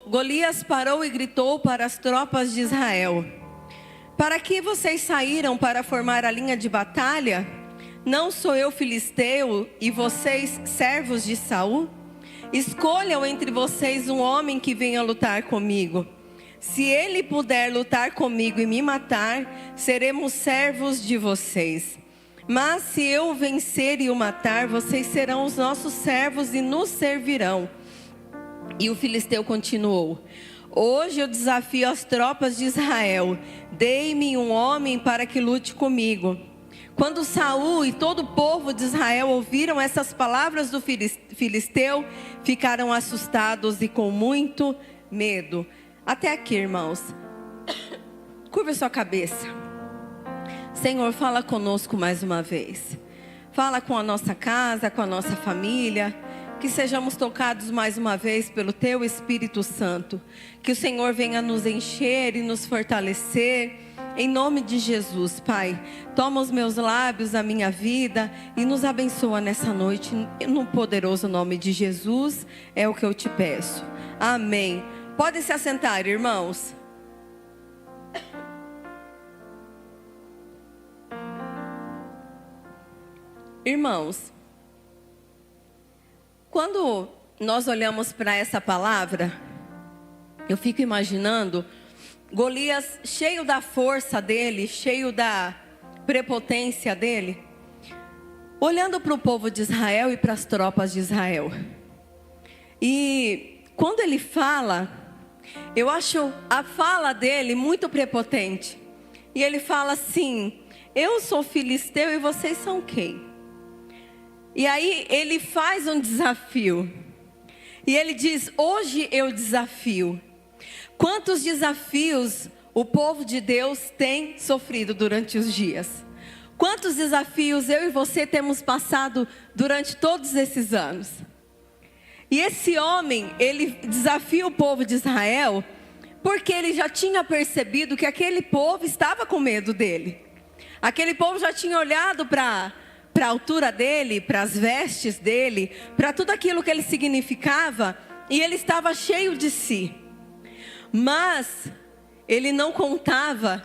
Golias parou e gritou para as tropas de Israel: para que vocês saíram para formar a linha de batalha? Não sou eu filisteu e vocês servos de Saul? Escolham entre vocês um homem que venha lutar comigo. Se ele puder lutar comigo e me matar, seremos servos de vocês. Mas se eu o vencer e o matar, vocês serão os nossos servos e nos servirão. E o filisteu continuou: hoje eu desafio as tropas de Israel. Dei-me um homem para que lute comigo. Quando Saul e todo o povo de Israel ouviram essas palavras do filisteu, ficaram assustados e com muito medo. Até aqui, irmãos. Curva sua cabeça. Senhor, fala conosco mais uma vez. Fala com a nossa casa, com a nossa família. Que sejamos tocados mais uma vez pelo Teu Espírito Santo. Que o Senhor venha nos encher e nos fortalecer. Em nome de Jesus, Pai. Toma os meus lábios, a minha vida e nos abençoa nessa noite. No poderoso nome de Jesus é o que eu te peço. Amém. Podem se assentar, irmãos. Irmãos, quando nós olhamos para essa palavra, eu fico imaginando Golias cheio da força dele, cheio da prepotência dele, olhando para o povo de Israel e para as tropas de Israel. E quando ele fala, eu acho a fala dele muito prepotente. E ele fala assim: eu sou filisteu e vocês são quem? E aí ele faz um desafio. E ele diz: hoje eu desafio. Quantos desafios o povo de Deus tem sofrido durante os dias? Quantos desafios eu e você temos passado durante todos esses anos? E esse homem, ele desafia o povo de Israel, porque ele já tinha percebido que aquele povo estava com medo dele. Aquele povo já tinha olhado para a altura dele, para as vestes dele, para tudo aquilo que ele significava, e ele estava cheio de si. Mas ele não contava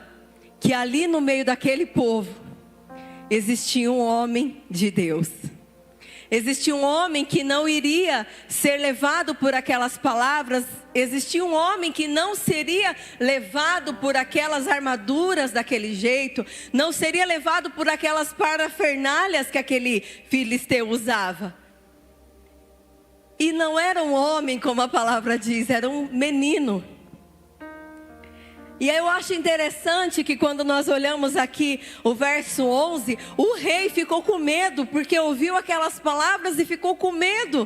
que ali no meio daquele povo existia um homem de Deus. Existia um homem que não iria ser levado por aquelas palavras. Existia um homem que não seria levado por aquelas armaduras daquele jeito. Não seria levado por aquelas parafernálias que aquele filisteu usava. E não era um homem, como a palavra diz, era um menino. E aí eu acho interessante que quando nós olhamos aqui o verso 11, o rei ficou com medo, porque ouviu aquelas palavras e ficou com medo.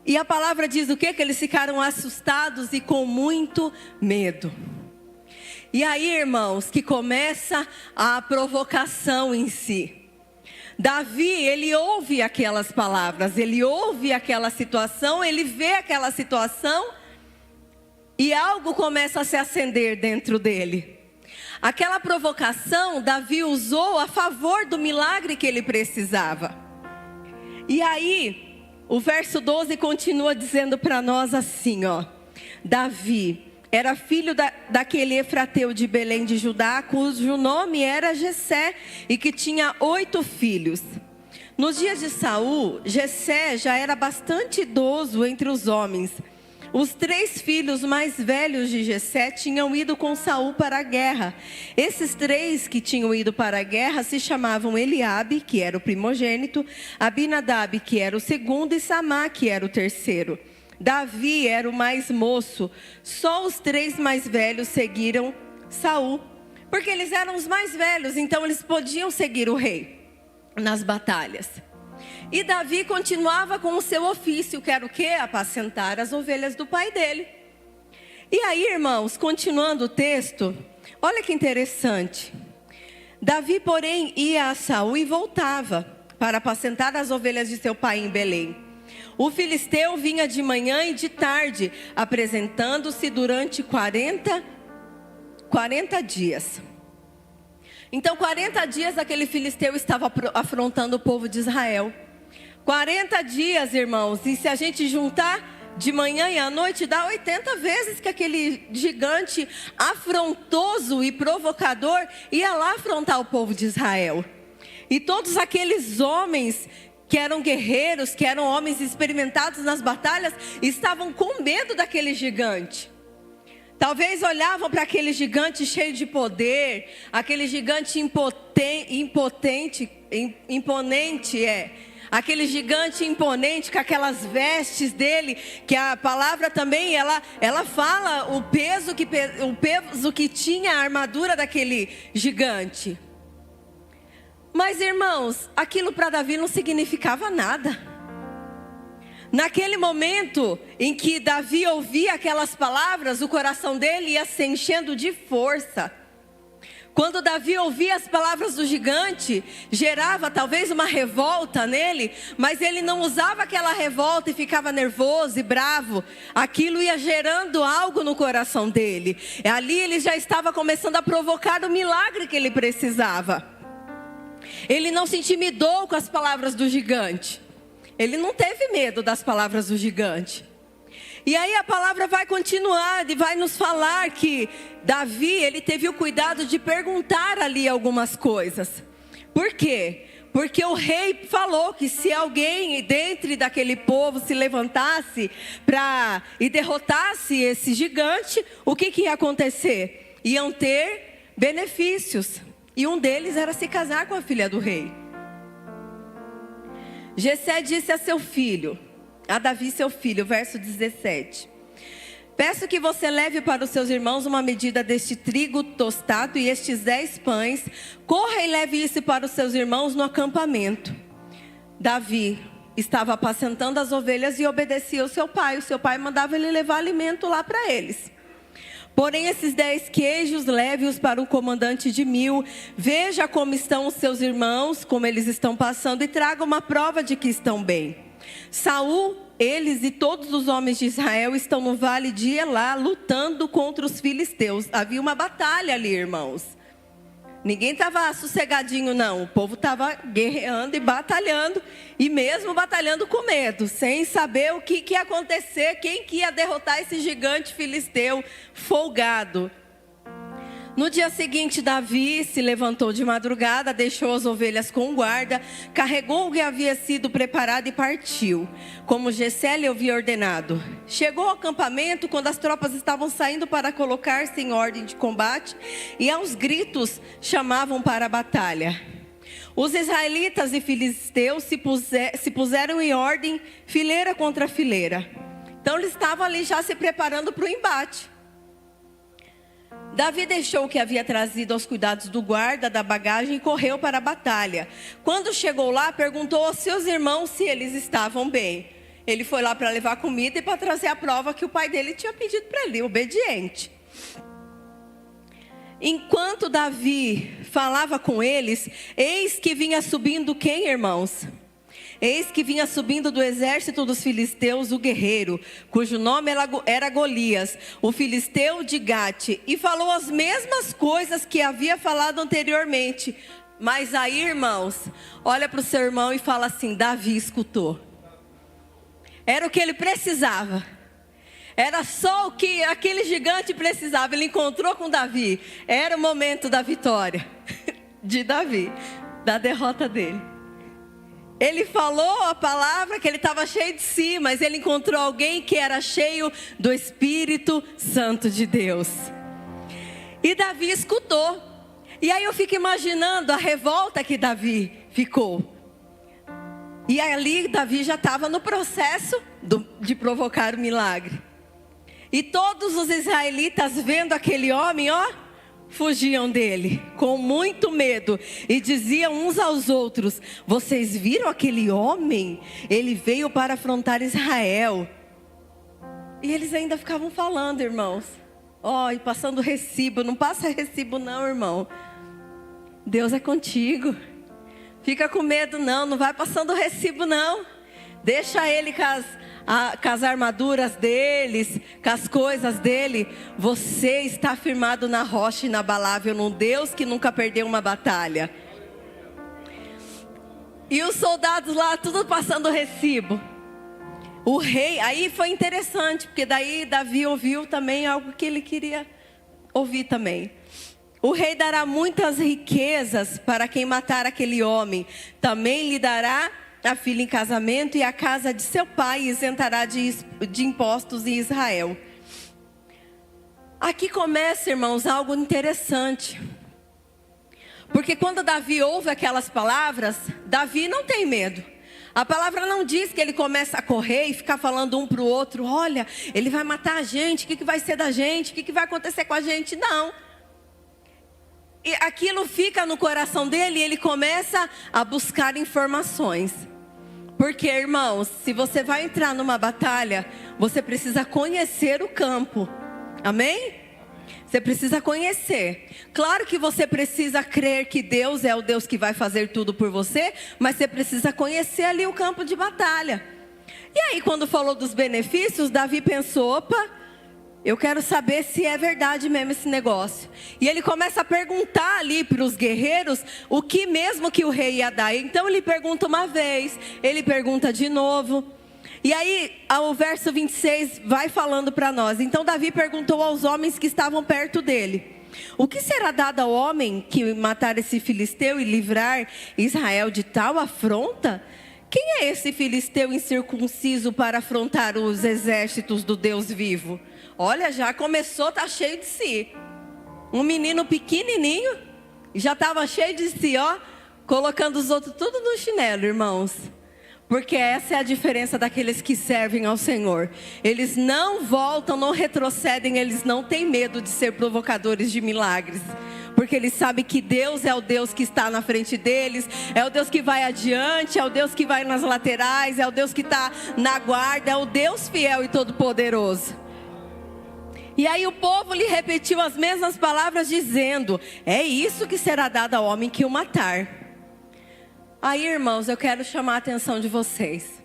E a palavra diz o quê? Que eles ficaram assustados e com muito medo. E aí, irmãos, que começa a provocação em si. Davi, ele ouve aquelas palavras, ele ouve aquela situação, ele vê aquela situação. E algo começa a se acender dentro dele. Aquela provocação, Davi usou a favor do milagre que ele precisava. E aí, o verso 12 continua dizendo para nós assim, ó. Davi era filho daquele Efrateu de Belém de Judá, cujo nome era Jessé, e que tinha 8 filhos. Nos dias de Saul, Jessé já era bastante idoso entre os homens. Os 3 filhos mais velhos de Jessé tinham ido com Saul para a guerra. Esses 3 que tinham ido para a guerra se chamavam Eliabe, que era o primogênito, Abinadab, que era o segundo, e Samá, que era o terceiro. Davi era o mais moço. Só os 3 mais velhos seguiram Saul, porque eles eram os mais velhos, então eles podiam seguir o rei nas batalhas. E Davi continuava com o seu ofício, que era o quê? Apacentar as ovelhas do pai dele. E aí, irmãos, continuando o texto, olha que interessante. Davi, porém, ia a Saul e voltava para apacentar as ovelhas de seu pai em Belém. O filisteu vinha de manhã e de tarde, apresentando-se durante 40 dias. Então, 40 dias aquele filisteu estava afrontando o povo de Israel. 40 dias, irmãos, e se a gente juntar de manhã e à noite, dá 80 vezes que aquele gigante afrontoso e provocador ia lá afrontar o povo de Israel. E todos aqueles homens que eram guerreiros, que eram homens experimentados nas batalhas, estavam com medo daquele gigante. Talvez olhavam para aquele gigante cheio de poder, aquele gigante aquele gigante imponente com aquelas vestes dele, que a palavra também, ela fala o peso que tinha a armadura daquele gigante. Mas irmãos, aquilo para Davi não significava nada. Naquele momento em que Davi ouvia aquelas palavras, o coração dele ia se enchendo de força. Quando Davi ouvia as palavras do gigante, gerava talvez uma revolta nele, mas ele não usava aquela revolta e ficava nervoso e bravo. Aquilo ia gerando algo no coração dele. Ali ele já estava começando a provocar o milagre que ele precisava. Ele não se intimidou com as palavras do gigante. Ele não teve medo das palavras do gigante. E aí a palavra vai continuar e vai nos falar que Davi, ele teve o cuidado de perguntar ali algumas coisas. Por quê? Porque o rei falou que se alguém dentre daquele povo se levantasse e derrotasse esse gigante, o que ia acontecer? Iam ter benefícios. E um deles era se casar com a filha do rei. Jessé disse a seu filho, a Davi seu filho, verso 17: peço que você leve para os seus irmãos uma medida deste trigo tostado e estes 10 pães. Corra e leve isso para os seus irmãos no acampamento. Davi estava apacentando as ovelhas e obedecia ao seu pai. O seu pai mandava ele levar alimento lá para eles. Porém, esses 10 queijos, leve-os para o comandante de 1000. Veja como estão os seus irmãos, como eles estão passando, e traga uma prova de que estão bem. Saul, eles e todos os homens de Israel estão no vale de Elá, lutando contra os filisteus. Havia uma batalha ali, irmãos. Ninguém estava sossegadinho, não. O povo estava guerreando e batalhando. E mesmo batalhando com medo, sem saber o que ia acontecer, quem que ia derrotar esse gigante filisteu folgado. No dia seguinte, Davi se levantou de madrugada, deixou as ovelhas com guarda, carregou o que havia sido preparado e partiu, como Jessé lhe havia ordenado. Chegou ao acampamento quando as tropas estavam saindo para colocar-se em ordem de combate, e aos gritos chamavam para a batalha. Os israelitas e filisteus se puseram em ordem, fileira contra fileira. Então eles estavam ali já se preparando para o embate. Davi deixou o que havia trazido aos cuidados do guarda da bagagem e correu para a batalha. Quando chegou lá, perguntou aos seus irmãos se eles estavam bem. Ele foi lá para levar comida e para trazer a prova que o pai dele tinha pedido para ele, obediente. Enquanto Davi falava com eles, eis que vinha subindo quem, irmãos? Eis que vinha subindo do exército dos filisteus o guerreiro, cujo nome era Golias, o filisteu de Gate, e falou as mesmas coisas que havia falado anteriormente. Mas aí, irmãos, olha para o seu irmão e fala assim: Davi escutou. Era o que ele precisava. Era só o que aquele gigante precisava. Ele encontrou com Davi. Era o momento da vitória de Davi, da derrota dele. Ele falou a palavra que ele estava cheio de si, mas ele encontrou alguém que era cheio do Espírito Santo de Deus. E Davi escutou. E aí eu fico imaginando a revolta que Davi ficou. E ali Davi já estava no processo de provocar o milagre. E todos os israelitas vendo aquele homem, fugiam dele com muito medo e diziam uns aos outros: vocês viram aquele homem? Ele veio para afrontar Israel. E eles ainda ficavam falando, irmãos, e passando recibo. Não passa recibo não, irmão. Deus é contigo. Fica com medo não vai passando recibo não. Deixa ele com as armaduras deles, com as coisas dele. Você está firmado na rocha inabalável, num Deus que nunca perdeu uma batalha. E os soldados lá, tudo passando recibo. O rei, aí foi interessante, porque daí Davi ouviu também algo que ele queria ouvir também. O rei dará muitas riquezas para quem matar aquele homem. Também lhe dará a filha em casamento e a casa de seu pai isentará de impostos em Israel. Aqui começa, irmãos, algo interessante. Porque quando Davi ouve aquelas palavras, Davi não tem medo. A palavra não diz que ele começa a correr e ficar falando um para o outro: olha, ele vai matar a gente, o que vai ser da gente, o que vai acontecer com a gente? Não. E aquilo fica no coração dele e ele começa a buscar informações. Porque, irmãos, se você vai entrar numa batalha, você precisa conhecer o campo. Amém? Você precisa conhecer. Claro que você precisa crer que Deus é o Deus que vai fazer tudo por você, mas você precisa conhecer ali o campo de batalha. E aí, quando falou dos benefícios, Davi pensou: opa, eu quero saber se é verdade mesmo esse negócio. E ele começa a perguntar ali para os guerreiros o que mesmo que o rei ia dar. Então ele pergunta uma vez, ele pergunta de novo. E aí, o verso 26 vai falando para nós. Então Davi perguntou aos homens que estavam perto dele: o que será dado ao homem que matar esse filisteu e livrar Israel de tal afronta? Quem é esse filisteu incircunciso para afrontar os exércitos do Deus vivo? Olha, já começou, tá cheio de si. Um menino pequenininho, já estava cheio de si, ó, colocando os outros tudo no chinelo, irmãos. Porque essa é a diferença daqueles que servem ao Senhor. Eles não voltam, não retrocedem, eles não têm medo de ser provocadores de milagres. Porque eles sabem que Deus é o Deus que está na frente deles, é o Deus que vai adiante, é o Deus que vai nas laterais, é o Deus que está na guarda, é o Deus fiel e todo-poderoso. E aí o povo lhe repetiu as mesmas palavras dizendo: é isso que será dado ao homem que o matar. Aí, irmãos, eu quero chamar a atenção de vocês.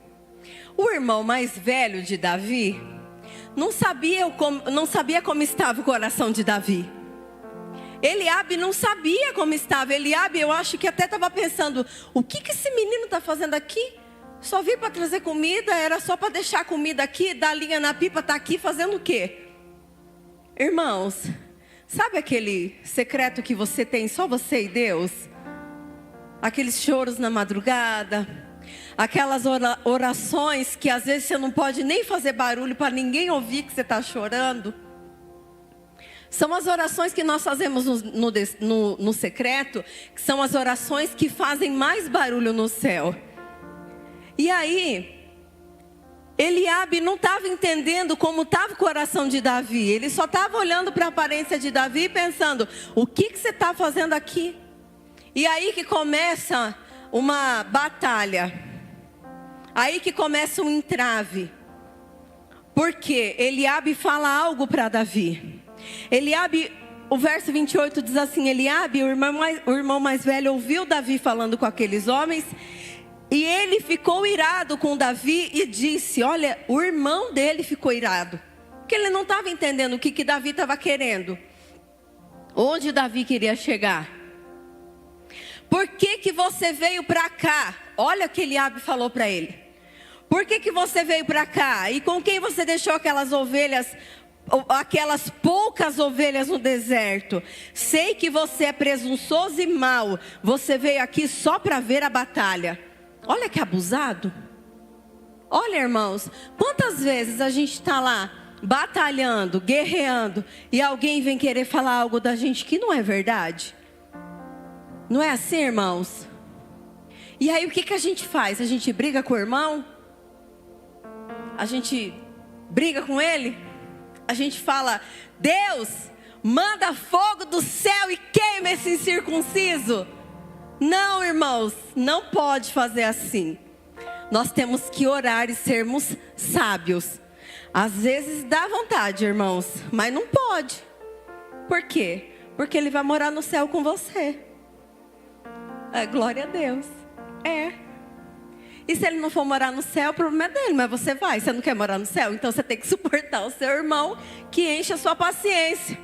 O irmão mais velho de Davi não sabia como estava o coração de Davi. Eliabe não sabia como estava. Eliabe, eu acho que até estava pensando: o que esse menino está fazendo aqui? Só vim para trazer comida, era só para deixar comida aqui, dar linha na pipa, está aqui fazendo o quê? Irmãos, sabe aquele secreto que você tem, só você e Deus? Aqueles choros na madrugada, aquelas orações que às vezes você não pode nem fazer barulho para ninguém ouvir que você está chorando. São as orações que nós fazemos no secreto, que são as orações que fazem mais barulho no céu. E aí, Eliabe não estava entendendo como estava o coração de Davi. Ele só estava olhando para a aparência de Davi e pensando: o que você está fazendo aqui? E aí que começa uma batalha. Aí que começa um entrave. Porque Eliabe fala algo para Davi. Eliabe, o verso 28 diz assim: Eliabe, o irmão mais velho, ouviu Davi falando com aqueles homens. E ele ficou irado com Davi e disse: olha, o irmão dele ficou irado. Porque ele não estava entendendo o que Davi estava querendo. Onde Davi queria chegar. Por que você veio para cá? Olha o que Eliabe falou para ele. Por que você veio para cá? E com quem você deixou aquelas ovelhas, aquelas poucas ovelhas no deserto? Sei que você é presunçoso e mau. Você veio aqui só para ver a batalha. Olha que abusado. Olha, irmãos, quantas vezes a gente está lá batalhando, guerreando, e alguém vem querer falar algo da gente que não é verdade? Não é assim, irmãos? E aí o que a gente faz? A gente briga com o irmão? A gente briga com ele? A gente fala: Deus, manda fogo do céu e queima esse incircunciso? Não, irmãos, não pode fazer assim. Nós temos que orar e sermos sábios. Às vezes dá vontade, irmãos, mas não pode. Por quê? Porque ele vai morar no céu com você. Glória a Deus. E se ele não for morar no céu, o problema é dele, mas você vai. Você não quer morar no céu? Então você tem que suportar o seu irmão que enche a sua paciência.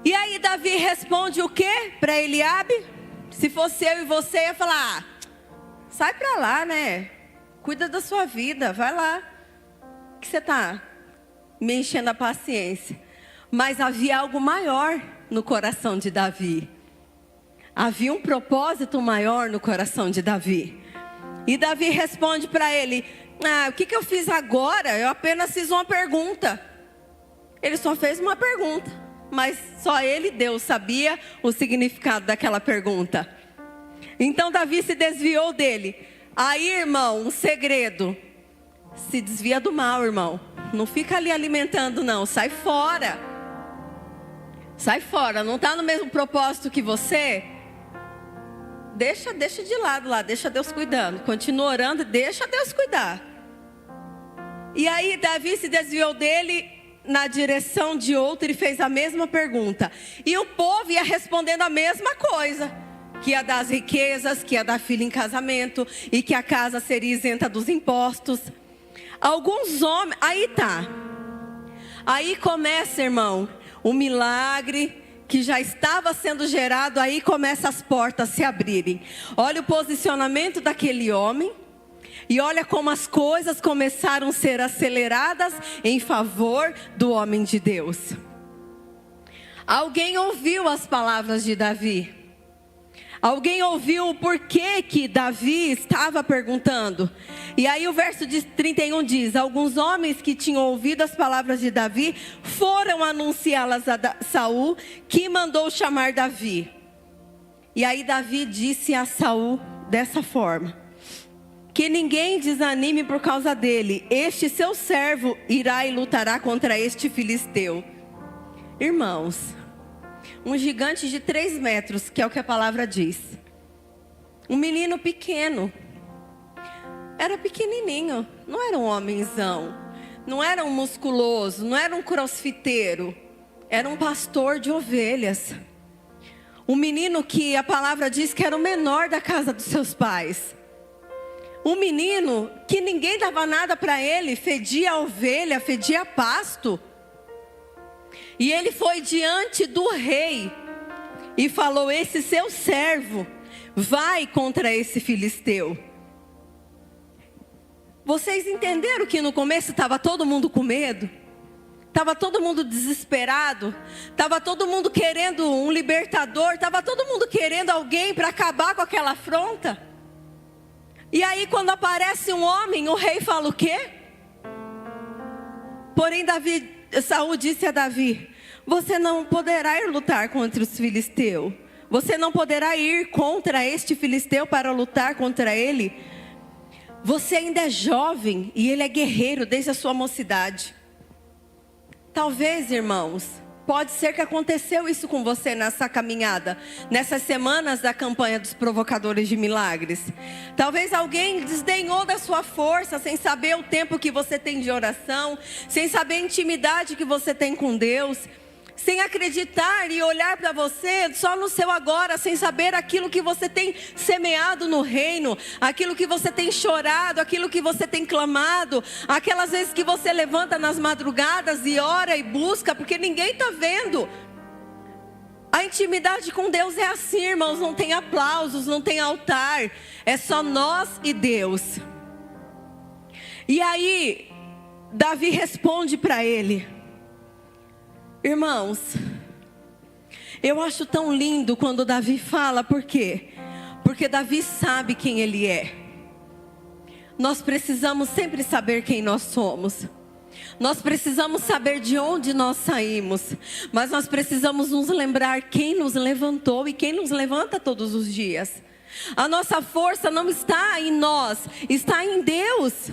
E aí Davi responde o quê para Eliabe? Se fosse eu e você, ia falar: sai para lá, né? Cuida da sua vida, vai lá. que você está me enchendo a paciência? Mas havia algo maior no coração de Davi. Havia um propósito maior no coração de Davi. E Davi responde para ele: o que eu fiz agora? Eu apenas fiz uma pergunta. Ele só fez uma pergunta, mas só ele, Deus, sabia o significado daquela pergunta. Então Davi se desviou dele. Aí, irmão, um segredo: se desvia do mal, irmão. Não fica ali alimentando, não. Sai fora. Sai fora. Não está no mesmo propósito que você? Deixa de lado lá. Deixa Deus cuidando. Continua orando e deixa Deus cuidar. E aí Davi se desviou dele na direção de outro e fez a mesma pergunta. E o povo ia respondendo a mesma coisa: que ia dar as riquezas, que ia dar filho em casamento e que a casa seria isenta dos impostos. Alguns homens, aí começa, irmão, o milagre que já estava sendo gerado. Aí começa as portas se abrirem. Olha o posicionamento daquele homem e olha como as coisas começaram a ser aceleradas em favor do homem de Deus. Alguém ouviu as palavras de Davi. Alguém ouviu o porquê que Davi estava perguntando. E aí o verso 31 diz: alguns homens que tinham ouvido as palavras de Davi foram anunciá-las a Saul, que mandou chamar Davi. E aí Davi disse a Saul dessa forma: que ninguém desanime por causa dele. Este seu servo irá e lutará contra este filisteu. Irmãos, um gigante de 3 metros, que é o que a palavra diz. Um menino pequeno. Era pequenininho, não era um homenzão. Não era um musculoso, não era um crossfiteiro. Era um pastor de ovelhas. Um menino que a palavra diz que era o menor da casa dos seus pais. Um menino que ninguém dava nada para ele, fedia a ovelha, fedia pasto. E ele foi diante do rei e falou: esse seu servo vai contra esse filisteu. Vocês entenderam que no começo estava todo mundo com medo? Estava todo mundo desesperado? Estava todo mundo querendo um libertador? Estava todo mundo querendo alguém para acabar com aquela afronta? E aí quando aparece um homem, o rei fala o quê? Porém Saul disse a Davi: você não poderá ir lutar contra os filisteus. Você não poderá ir contra este filisteu para lutar contra ele. Você ainda é jovem e ele é guerreiro desde a sua mocidade. Talvez, irmãos, pode ser que aconteceu isso com você nessa caminhada, nessas semanas da campanha dos provocadores de milagres. Talvez alguém desdenhou da sua força, sem saber o tempo que você tem de oração, sem saber a intimidade que você tem com Deus, sem acreditar e olhar para você só no seu agora, sem saber aquilo que você tem semeado no reino, aquilo que você tem chorado, aquilo que você tem clamado, aquelas vezes que você levanta nas madrugadas e ora e busca, porque ninguém está vendo. A intimidade com Deus é assim, irmãos, não tem aplausos, não tem altar, é só nós e Deus. E aí Davi responde para ele. Irmãos, eu acho tão lindo quando Davi fala. Por quê? Porque Davi sabe quem ele é. Nós precisamos sempre saber quem nós somos. Nós precisamos saber de onde nós saímos. Mas nós precisamos nos lembrar quem nos levantou e quem nos levanta todos os dias. A nossa força não está em nós, está em Deus.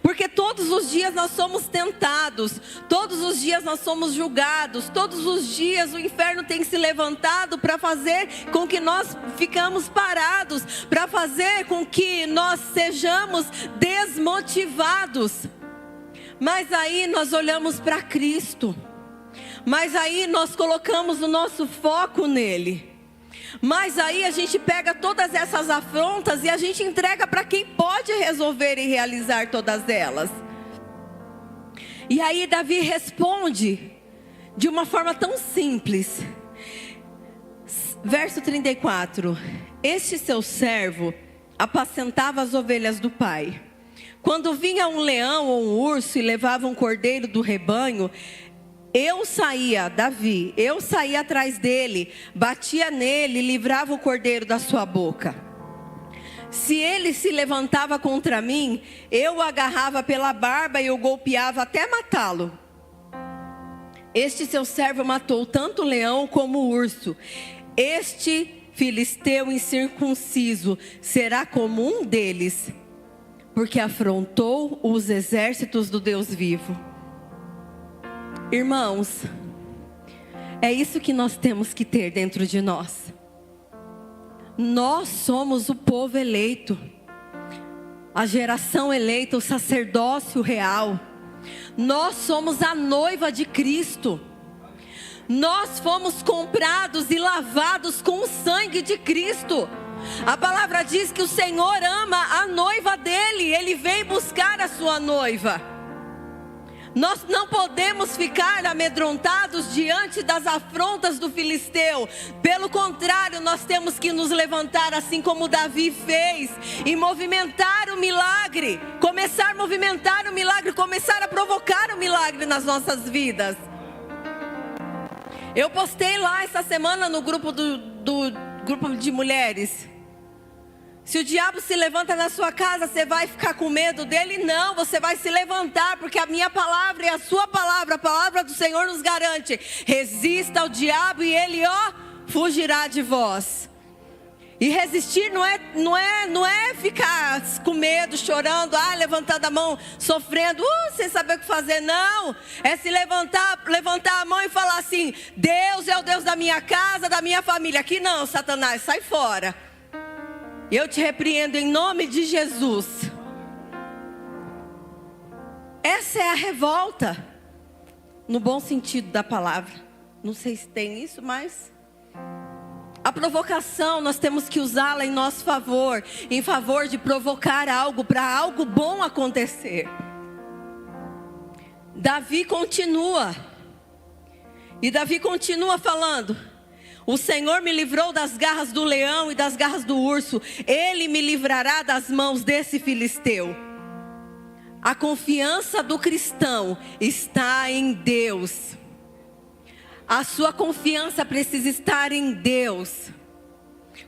Porque todos os dias nós somos tentados, todos os dias nós somos julgados, todos os dias o inferno tem se levantado para fazer com que nós ficamos parados, para fazer com que nós sejamos desmotivados. Mas aí nós olhamos para Cristo, mas aí nós colocamos o nosso foco nele. Mas aí a gente pega todas essas afrontas e a gente entrega para quem pode resolver e realizar todas elas. E aí Davi responde de uma forma tão simples. Verso 34. Este seu servo apacentava as ovelhas do pai. Quando vinha um leão ou um urso e levava um cordeiro do rebanho, Davi saía atrás dele, batia nele e livrava o cordeiro da sua boca. Se ele se levantava contra mim, eu o agarrava pela barba e o golpeava até matá-lo. Este seu servo matou tanto o leão como o urso. Este filisteu incircunciso será como um deles, porque afrontou os exércitos do Deus vivo. Irmãos, é isso que nós temos que ter dentro de nós. Nós somos o povo eleito, a geração eleita, o sacerdócio real. Nós somos a noiva de Cristo. Nós fomos comprados e lavados com o sangue de Cristo. A palavra diz que o Senhor ama a noiva dele. Ele vem buscar a sua noiva. Nós não podemos ficar amedrontados diante das afrontas do filisteu. Pelo contrário, nós temos que nos levantar assim como Davi fez e movimentar o milagre. Começar a movimentar o milagre, começar a provocar o milagre nas nossas vidas. Eu postei lá essa semana no grupo do grupo de mulheres. Se o diabo se levanta na sua casa, você vai ficar com medo dele? Não, você vai se levantar, porque a minha palavra e a sua palavra, a palavra do Senhor nos garante: resista ao diabo e ele, fugirá de vós. E resistir não é ficar com medo, chorando, levantando a mão, sofrendo, sem saber o que fazer. Não, é se levantar a mão e falar assim: Deus é o Deus da minha casa, da minha família. Aqui não, Satanás, sai fora. Eu te repreendo em nome de Jesus. Essa é a revolta, no bom sentido da palavra. Não sei se tem isso, mas a provocação nós temos que usá-la em nosso favor, em favor de provocar algo, para algo bom acontecer. Davi continua falando: o Senhor me livrou das garras do leão e das garras do urso. Ele me livrará das mãos desse filisteu. A confiança do cristão está em Deus. A sua confiança precisa estar em Deus.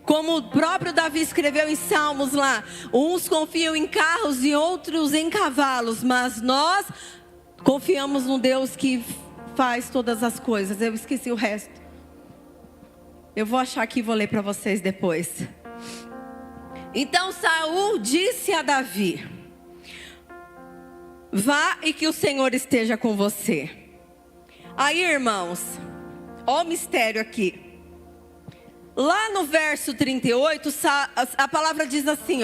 Como o próprio Davi escreveu em Salmos lá: uns confiam em carros e outros em cavalos, mas nós confiamos no Deus que faz todas as coisas. Eu esqueci o resto. Eu vou achar aqui e vou ler para vocês depois. Então Saul disse a Davi: vá e que o Senhor esteja com você. Aí, irmãos, ó o mistério aqui. Lá no verso 38, a palavra diz assim,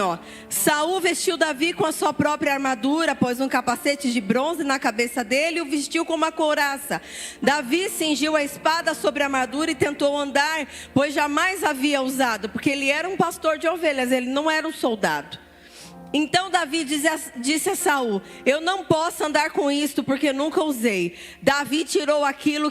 Saul vestiu Davi com a sua própria armadura, pôs um capacete de bronze na cabeça dele e o vestiu com uma couraça. Davi cingiu a espada sobre a armadura e tentou andar, pois jamais havia usado, porque ele era um pastor de ovelhas, ele não era um soldado. Então Davi disse a Saul: eu não posso andar com isto, porque nunca usei. Davi tirou aquilo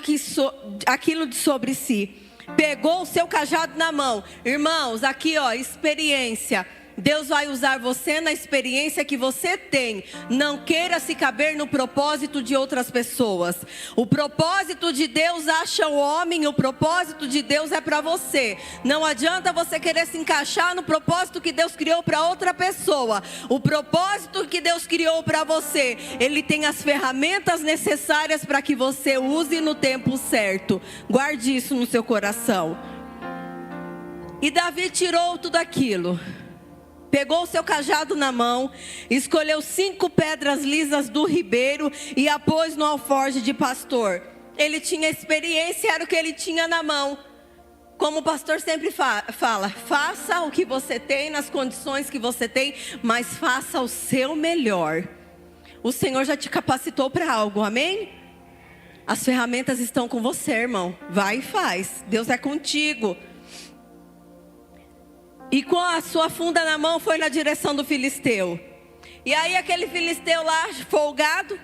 de sobre si. Pegou o seu cajado na mão. Irmãos, aqui experiência. Deus vai usar você na experiência que você tem. Não queira se caber no propósito de outras pessoas. O propósito de Deus acha o homem, o propósito de Deus é para você. Não adianta você querer se encaixar no propósito que Deus criou para outra pessoa. O propósito que Deus criou para você, Ele tem as ferramentas necessárias para que você use no tempo certo. Guarde isso no seu coração. E Davi tirou tudo aquilo. Pegou o seu cajado na mão, escolheu 5 pedras lisas do ribeiro e a pôs no alforje de pastor. Ele tinha experiência, era o que ele tinha na mão. Como o pastor sempre fala, faça o que você tem, nas condições que você tem, mas faça o seu melhor. O Senhor já te capacitou para algo, amém? As ferramentas estão com você, irmão. Vai e faz, Deus é contigo. E com a sua funda na mão foi na direção do filisteu. E aí aquele filisteu lá, folgado,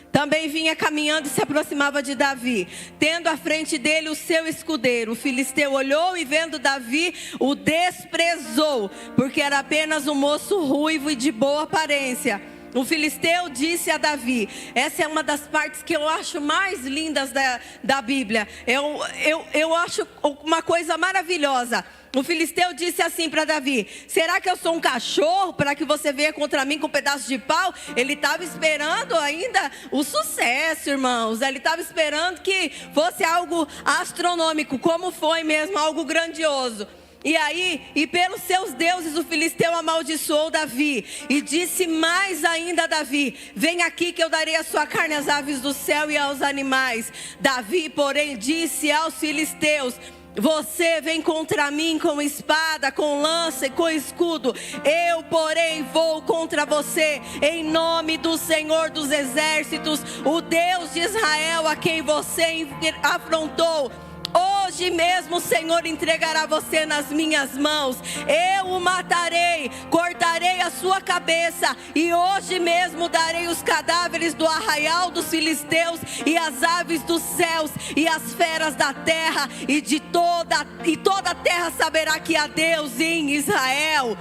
também vinha caminhando e se aproximava de Davi, tendo à frente dele o seu escudeiro. O filisteu olhou e vendo Davi, o desprezou, porque era apenas um moço ruivo e de boa aparência. O filisteu disse a Davi, essa é uma das partes que eu acho mais lindas da Bíblia. Eu acho uma coisa maravilhosa. O filisteu disse assim para Davi: será que eu sou um cachorro para que você venha contra mim com um pedaço de pau? Ele estava esperando ainda o sucesso, irmãos. Ele estava esperando que fosse algo astronômico, como foi mesmo, algo grandioso. E pelos seus deuses o filisteu amaldiçoou Davi. E disse mais ainda a Davi: vem aqui que eu darei a sua carne às aves do céu e aos animais. Davi, porém, disse aos filisteus: você vem contra mim com espada, com lança e com escudo. Eu, porém, vou contra você em nome do Senhor dos exércitos, o Deus de Israel, a quem você afrontou. Hoje mesmo o Senhor entregará você nas minhas mãos. Eu o matarei, cortarei a sua cabeça, e hoje mesmo darei os cadáveres do arraial dos filisteus, e as aves dos céus, e as feras da terra, e toda a terra saberá que há Deus em Israel.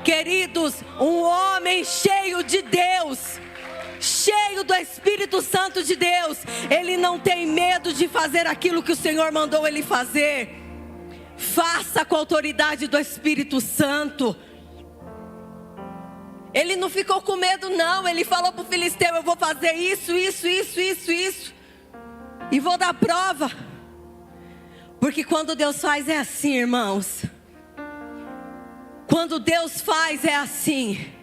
Queridos, um homem cheio de Deus, cheio do Espírito Santo de Deus, ele não tem medo de fazer aquilo que o Senhor mandou ele fazer. Faça com a autoridade do Espírito Santo. Ele não ficou com medo não, ele falou para o filisteu: eu vou fazer isso, e vou dar prova. Porque quando Deus faz é assim, irmãos. Quando Deus faz é assim.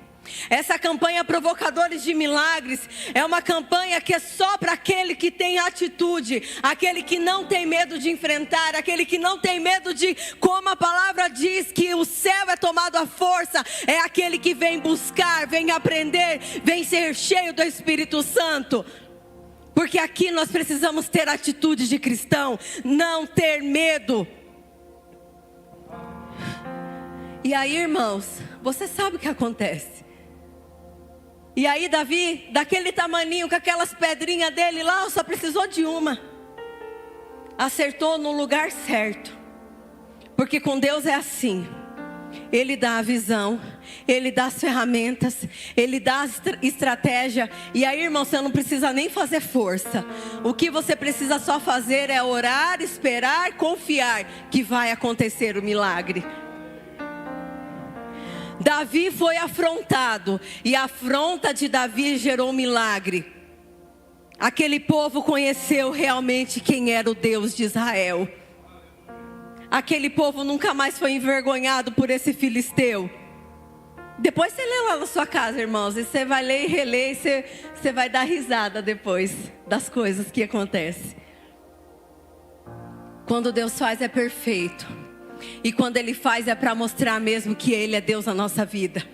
Essa campanha Provocadores de Milagres é uma campanha que é só para aquele que tem atitude, aquele que não tem medo de enfrentar, aquele que não tem medo de, como a palavra diz, que o céu é tomado à força. É aquele que vem buscar, vem aprender, vem ser cheio do Espírito Santo. Porque aqui nós precisamos ter atitude de cristão, não ter medo. E aí, irmãos, você sabe o que acontece. E aí Davi, daquele tamaninho, com aquelas pedrinhas dele lá, só precisou de uma. Acertou no lugar certo. Porque com Deus é assim. Ele dá a visão, Ele dá as ferramentas, Ele dá a estratégia. E aí, irmão, você não precisa nem fazer força. O que você precisa só fazer é orar, esperar, confiar que vai acontecer o milagre. Davi foi afrontado, e a afronta de Davi gerou um milagre. Aquele povo conheceu realmente quem era o Deus de Israel. Aquele povo nunca mais foi envergonhado por esse filisteu. Depois você lê lá na sua casa, irmãos, e você vai ler e reler, e você vai dar risada depois das coisas que acontecem. Quando Deus faz é perfeito. E quando Ele faz é para mostrar mesmo que Ele é Deus na nossa vida.